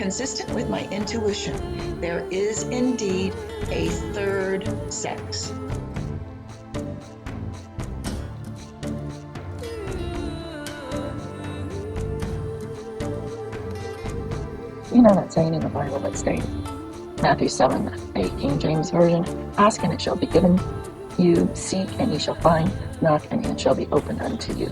Consistent with my intuition, there is indeed a third sex. You know that saying in the Bible that states, Matthew 7:8, King James Version, ask and it shall be given you, seek and you shall find, knock and it shall be opened unto you.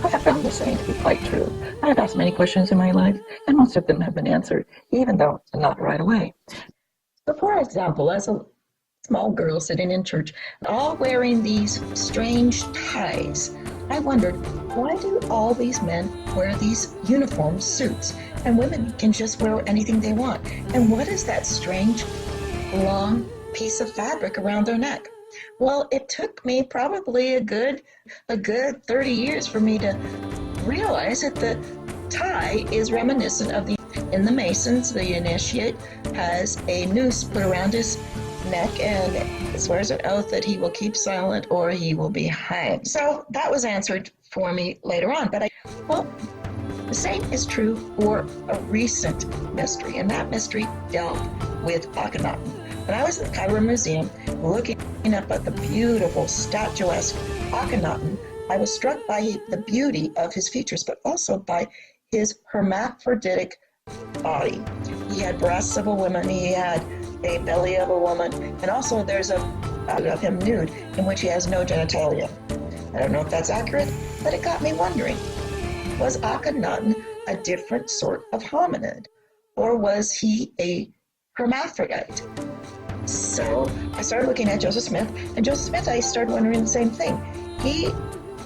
I have found this saying to be quite true. I have asked many questions in my life, and most of them have been answered, even though not right away. So for example, as a small girl sitting in church, all wearing these strange ties, I wondered, why do all these men wear these uniform suits and women can just wear anything they want? And what is that strange long piece of fabric around their neck? Well, it took me probably a good 30 years for me to realize that the tie is reminiscent of in the Masons, the initiate has a noose put around his neck and swears an oath that he will keep silent or he will be hanged. So that was answered for me later on. But the same is true for a recent mystery, and that mystery dealt with Akhenaten. When I was at the Cairo Museum looking up at the beautiful statuesque Akhenaten, I was struck by the beauty of his features, but also by his hermaphroditic body. He had breasts of a woman, he had a belly of a woman, and also there's a of him nude in which he has no genitalia. I don't know if that's accurate, but it got me wondering, was Akhenaten a different sort of hominid, or was he a hermaphrodite? So I started looking at Joseph Smith, and Joseph Smith, I started wondering the same thing. He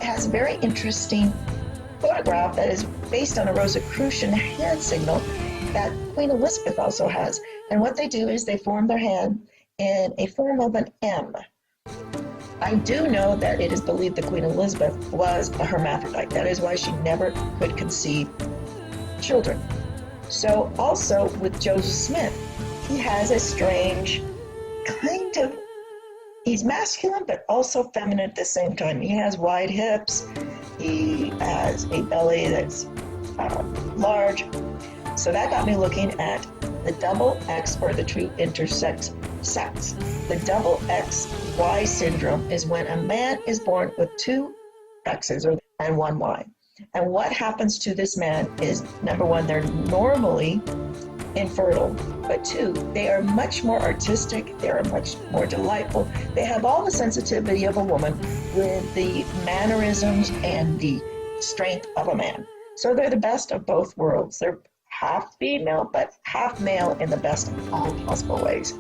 has a very interesting photograph that is based on a Rosicrucian hand signal that Queen Elizabeth also has. And what they do is they form their hand in a form of an M. I do know that it is believed that Queen Elizabeth was a hermaphrodite. That is why she never could conceive children. So also with Joseph Smith, he has a strange kind of, he's masculine but also feminine at the same time. He has wide hips, he has a belly that's large. So that got me looking at the double X, or the true intersex sex. The double XY syndrome is when a man is born with two X's and one Y. And what happens to this man is, number one, they're normally infertile, but two, they are much more artistic, they are much more delightful, they have all the sensitivity of a woman with the mannerisms and the strength of a man. So they're the best of both worlds. They're half female but half male in the best of all possible ways.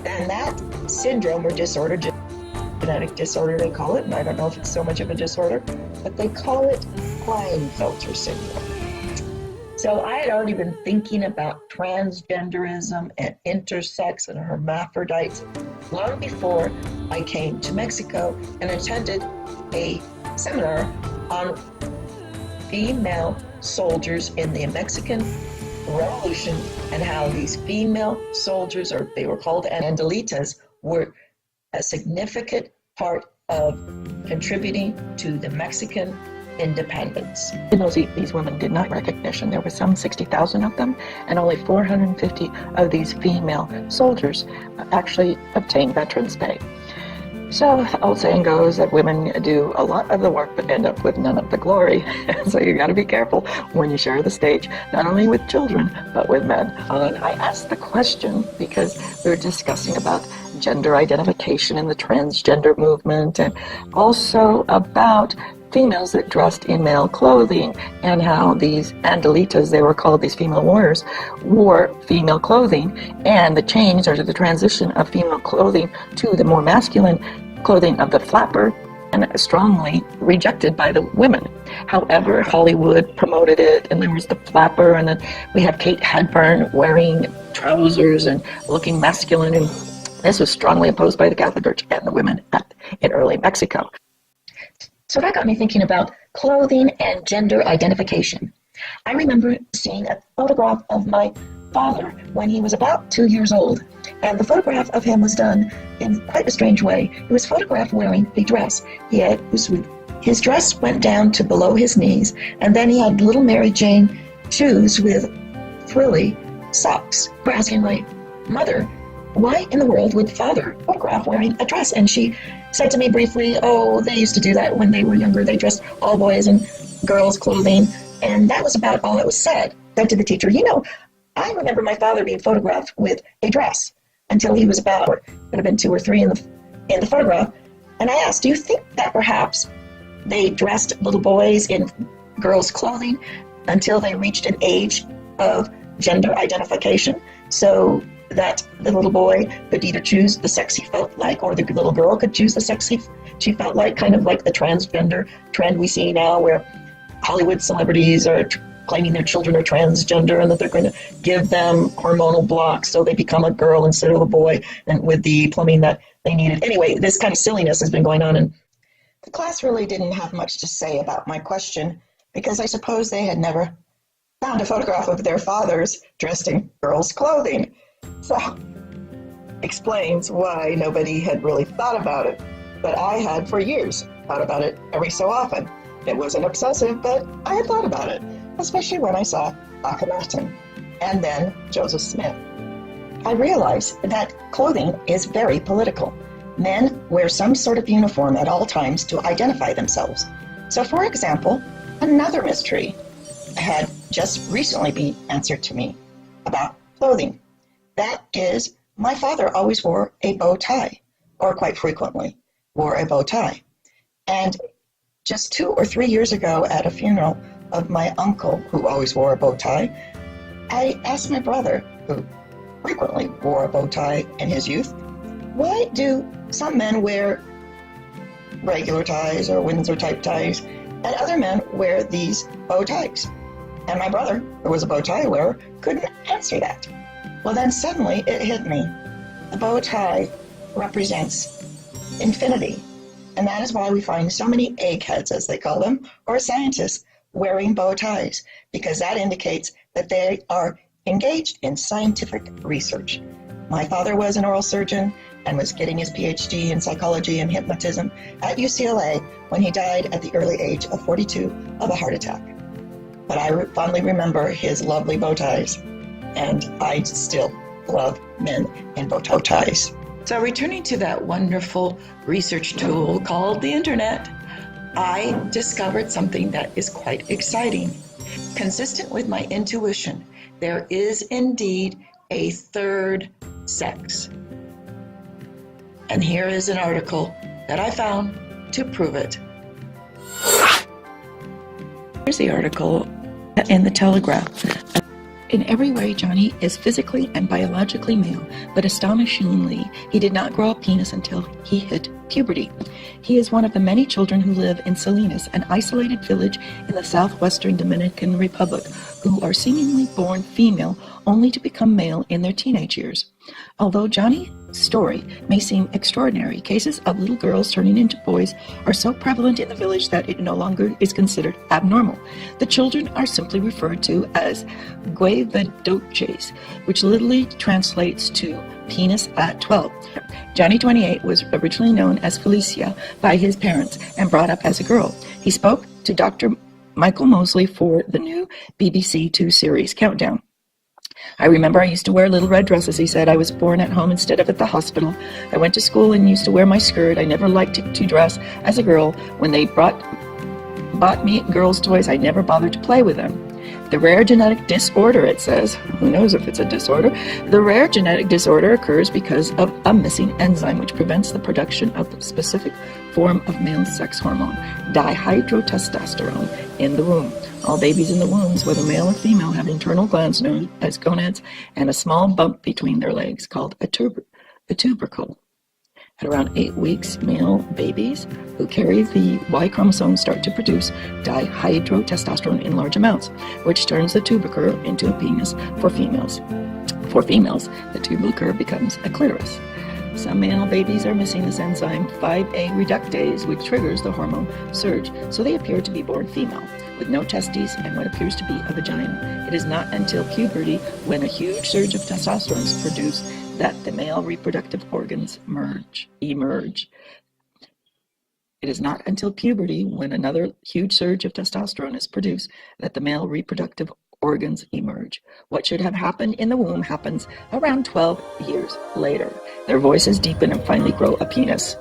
And that syndrome or disorder, genetic disorder they call it, and I don't know if it's so much of a disorder, but they call it Klinefelter syndrome. So I had already been thinking about transgenderism and intersex and hermaphrodites long before I came to Mexico and attended a seminar on female soldiers in the Mexican Revolution and how these female soldiers, or they were called andalitas, were a significant part of contributing to the Mexican independence. These women did not recognition. There were some 60,000 of them, and only 450 of these female soldiers actually obtained veterans pay. So the old saying goes that women do a lot of the work but end up with none of the glory. So you got to be careful when you share the stage, not only with children, but with men. I asked the question because we were discussing about gender identification in the transgender movement, and also about females that dressed in male clothing, and how these andalitas, they were called, these female warriors, wore female clothing, and the change or the transition of female clothing to the more masculine clothing of the flapper, and strongly rejected by the women. However, Hollywood promoted it, and there was the flapper, and then we have Kate Hepburn wearing trousers and looking masculine, and this was strongly opposed by the Catholic Church and the women in early Mexico. So that got me thinking about clothing and gender identification. I remember seeing a photograph of my father when he was about 2 years old, and the photograph of him was done in quite a strange way. He was photographed wearing a dress. His dress went down to below his knees, and then he had little Mary Jane shoes with frilly socks. We're asking my mother, why in the world would father photograph wearing a dress? And she said to me briefly, oh, they used to do that when they were younger. They dressed all boys in girls' clothing. And that was about all that was said. Said to the teacher, I remember my father being photographed with a dress until he was about, could have been 2 or 3 in the photograph. And I asked, do you think that perhaps they dressed little boys in girls' clothing until they reached an age of gender identification, so that the little boy could either choose the sex he felt like, or the little girl could choose the sex she felt like, kind of like the transgender trend we see now, where Hollywood celebrities are claiming their children are transgender and that they're going to give them hormonal blocks so they become a girl instead of a boy, and with the plumbing that they needed. Anyway, this kind of silliness has been going on, and the class really didn't have much to say about my question, because I suppose they had never found a photograph of their fathers dressed in girls' clothing. So, explains why nobody had really thought about it. But I had for years thought about it every so often. It wasn't obsessive, but I had thought about it, especially when I saw Akhenaten and then Joseph Smith. I realized that clothing is very political. Men wear some sort of uniform at all times to identify themselves. So, for example, another mystery had just recently been answered to me about clothing. That is, my father always wore a bow tie, or quite frequently wore a bow tie. And just 2 or 3 years ago at a funeral of my uncle, who always wore a bow tie, I asked my brother, who frequently wore a bow tie in his youth, why do some men wear regular ties or Windsor type ties and other men wear these bow ties? And my brother, who was a bow tie wearer, couldn't answer that. Well, then suddenly it hit me. The bow tie represents infinity. And that is why we find so many eggheads, as they call them, or scientists, wearing bow ties, because that indicates that they are engaged in scientific research. My father was an oral surgeon and was getting his PhD in psychology and hypnotism at UCLA when he died at the early age of 42 of a heart attack. But I fondly remember his lovely bow ties, and I still love men in bow ties. So returning to that wonderful research tool called the internet, I discovered something that is quite exciting. Consistent with my intuition, there is indeed a third sex. And here is an article that I found to prove it. Here's the article in the Telegraph. In every way, Johnny is physically and biologically male, but astonishingly, he did not grow a penis until he hit puberty. He is one of the many children who live in Salinas, an isolated village in the southwestern Dominican Republic, who are seemingly born female only to become male in their teenage years. Although Johnny's story may seem extraordinary, cases of little girls turning into boys are so prevalent in the village that it no longer is considered abnormal. The children are simply referred to as guevedoches, which literally translates to penis at 12. Johnny 28 was originally known as Felicia by his parents and brought up as a girl. He spoke to Dr. Michael Mosley for the new BBC 2 series Countdown. I remember I used to wear little red dresses, he said. I was born at home instead of at the hospital. I went to school and used to wear my skirt. I never liked to dress as a girl. When they bought me girls' toys, I never bothered to play with them. The rare genetic disorder, it says, who knows if it's a disorder, the rare genetic disorder occurs because of a missing enzyme which prevents the production of the specific form of male sex hormone, dihydrotestosterone, in the womb. All babies in the wombs, whether male or female, have internal glands known as gonads and a small bump between their legs called a tubercle. At around 8 weeks, male babies who carry the Y chromosome start to produce dihydrotestosterone in large amounts, which turns the tubercle into a penis for females. For females, the tubercle becomes a clitoris. Some male babies are missing this enzyme 5A reductase, which triggers the hormone surge, so they appear to be born female, with no testes and what appears to be a vagina. It is not until puberty, when a huge surge of testosterone is produced, that the male reproductive organs emerge. It is not until puberty, when another huge surge of testosterone is produced, that the male reproductive organs emerge. What should have happened in the womb happens around 12 years later. Their voices deepen and finally grow a penis.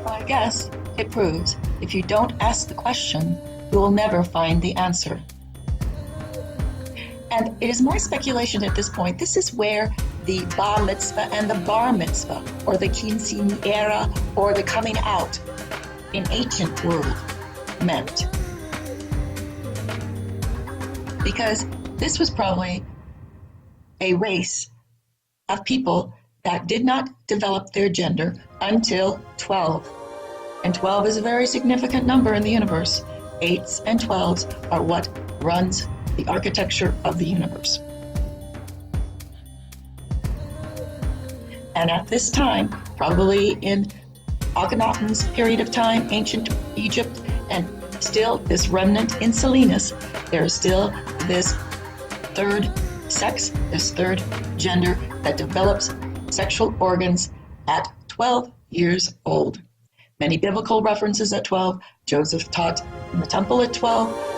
I guess it proves if you don't ask the question, you will never find the answer. And it is my speculation at this point, this is where the bar mitzvah and the bar mitzvah, or the quinceañera, or the coming out in ancient world meant. Because this was probably a race of people that did not develop their gender until 12. And 12 is a very significant number in the universe. 8s and 12s are what runs the architecture of the universe. And at this time, probably in Akhenaten's period of time, ancient Egypt, and still this remnant in Salinas, there is still this third sex, this third gender that develops sexual organs at 12 years old. Many biblical references at 12. Joseph taught in the temple at 12.